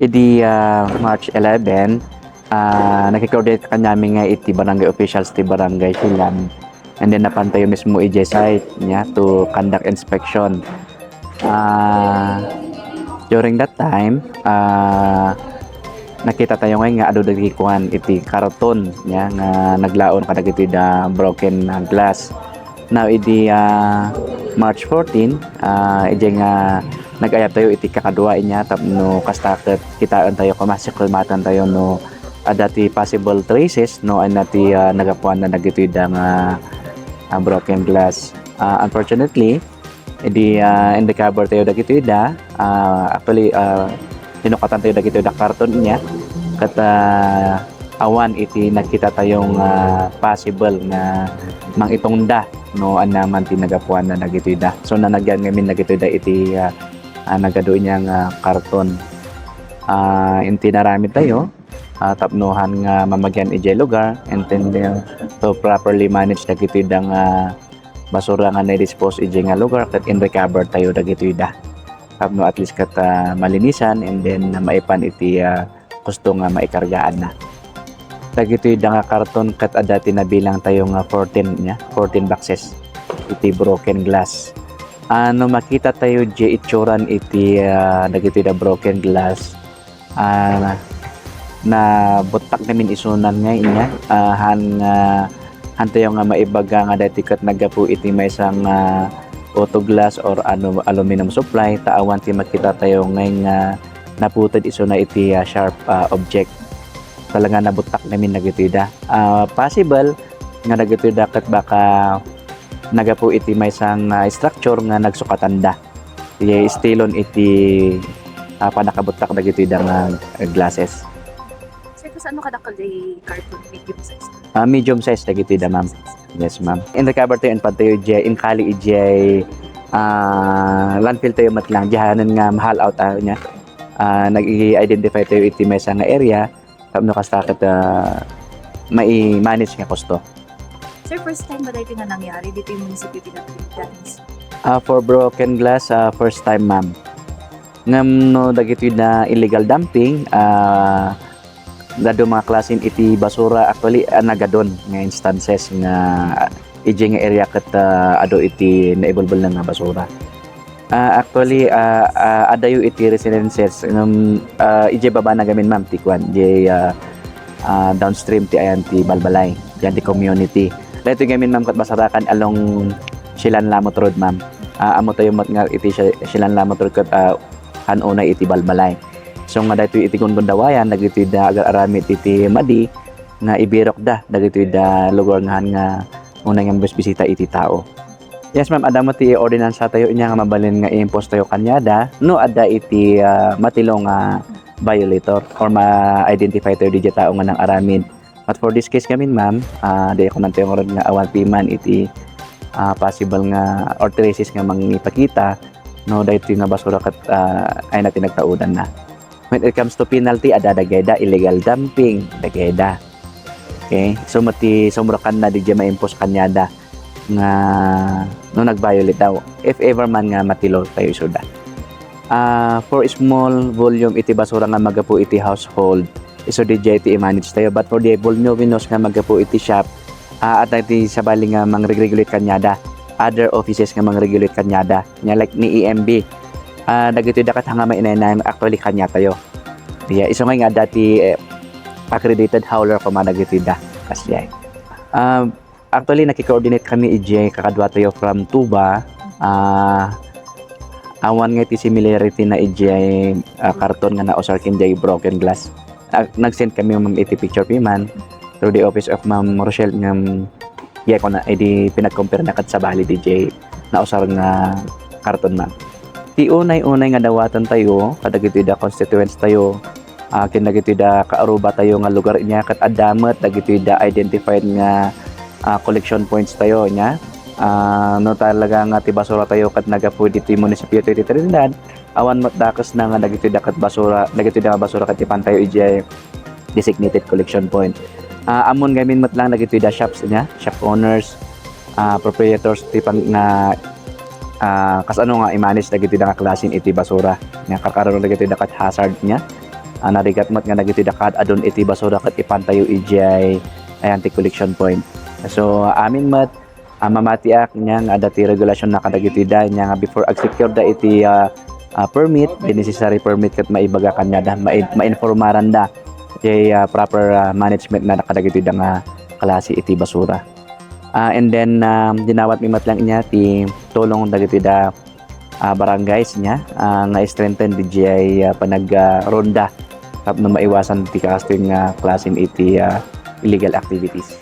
Idi March 11, nakikoordinate ka namin nga iti barangay officials ti barangay Silam. And then napantayo mismo iti site niya to conduct inspection. During that time, nakita tayo ngayon nga ado dagikuan iti karton niya nga naglaon kadag iti da broken glass. Now idi March 14, iti nga nag-ayap tayo iti kakadwa inya tapno kastaket kitaan tayo kumasikulmatan tayo no dati possible traces no anati nagapuan na nagitoy da nga broken glass. Unfortunately, edi in the cover tayo dagitoy da actually tinukatan tayo dagitoy da karton niya kat awan iti nakita tayong possible na mangitongda no anaman ti nagapuan na dagitoy da. So nanagyan ngamin dagitoy da iti nagado niyang karton. Inti narami tayo tapnuhan nga mamagyan iti lugar and then to properly manage dagitoy da nga basura nga na-dispose iti nga lugar kat in recover tayo dagitoy da. Tapno at least kat malinisan and then maipan iti gusto nga maikargaan na. Dagitoy da nga karton kat adati na bilang tayo nga 14 boxes iti broken glass. Ano makita tayo di itsuran iti dagitoy da broken glass na butak namin isunan nga inya han tayo nga maibaga nga dati kat nagapu iti may isang auto glass or aluminum supply taawan ti makita tayo ngayon nga naputad iso na iti sharp object talaga nabutak namin dagitoy da. Possible nga dagitoy da kat baka nagapu iti may isang structure nga nagsukatanda. Iya istilon iti panakabutak dagitoy da nga glasses. Sir, kasi ano kadakal day carton medium size? Medium size dagitoy da, ma'am. Yes, ma'am. In recover tayo and tayo in kali ijay landfill tayo matlang dihanan nga mahal out tayo niya. Nag-i-identify tayo iti may isang area tapno kastaket mai-manage nga kosto. Sir, first time ba dahil nga nangyari dito yung munisipyo tinatawag? For broken glass, first time, ma'am. Ngam no dagitoy na illegal dumping, dado mga klasin iti basura actually nagadon nga instances nga iji nga area kat ado iti naibulbul na nga basura. Actually adayo iti residences iji baba na gamin, ma'am, tikwan iji downstream ti ayan ti Balbalay yan ti community. Dito gamin, ma'am, kat basarakan along Silan Lamot Road, ma'am. Amo tayo nga iti Silan Lamot Road kat hanunay iti Balbalay. So nga dito iti gundawayan dagitoy da agar-aramid iti madi nga ibirok da dagitoy da lugar nga unay nga bisita iti tao. Yes, ma'am, adamo ti ordinansa tayo inya nga mabalin nga i-impose tayo kanyada no adda iti matilong violator or ma-identify tayo di tao nga nang aramid. But for this case kami, ma'am, di ako man tayo nga awan piman iti possible nga or traces nga mangipakita no dahil nga basura kat ay natin nagtaudan na. When it comes to penalty, ada dageda illegal dumping, dageda. Okay? So mati sumrakan na di ma-impose kanyada nga no nag-violate daw. If ever man nga matilo tayo isuda. For small volume iti basura nga magapu iti household, iso di iti i-manage tayo. But for the voluminous nga magapu iti shop, at iti sabali nga mang-regulate kanyada. Other offices nga mang-regulate kanyada. Nya like ni EMB. Dagitoy dakat hanga mainay actually kanya tayo. Yeah, iso nga dati accredited hauler ko man dagitoy da kasya. Actually nakikoordinate kami ije kakadwa tayo from Tuba. Awan nga ti similarity na ije karton nga nausar kinjay broken glass. Nag-send kami, ma'am, iti picture piman through the office of Ma'am Rochelle ng ko na edi pinag-compare na kat sa bali DJ nausar nga karton, ma'am. Ti unay-unay nga dawatan tayo kadagitoy da constituents tayo kinagitoy da kaaruba tayo nga lugar niya kat adamet dagitoy da identified nga collection points tayo nya no talaga nga ti basura tayo kat nagapu diti munisipyo ti Trinidad awan matdakas na nga dagitoy da kat basura dagitoy da basura kat ipan tayo iji designated collection point. Amon gamin matlang dagitoy da shops nya shop owners proprietors ti pang na kas ano nga i-manage dagiti da klasin iti basura nga kakaroon dagiti dakat hazard nya narigat mat nga dagiti dakad adon iti basura ket ipantayo ijay anti collection point. So amin mat mamatiak nya nga dati regulasyon na kadagiti da nya nga before ag-secure da iti permit, the necessary permit ket maibaga kanya da mainformaran da iti proper management na nakadagiti da nga klase iti basura. And then dinawat mi mat lang niya ti tulong dagiti da barangays niya nga strengthen di panag ronda tapno maiwasan ti kasting klaseng iti illegal activities.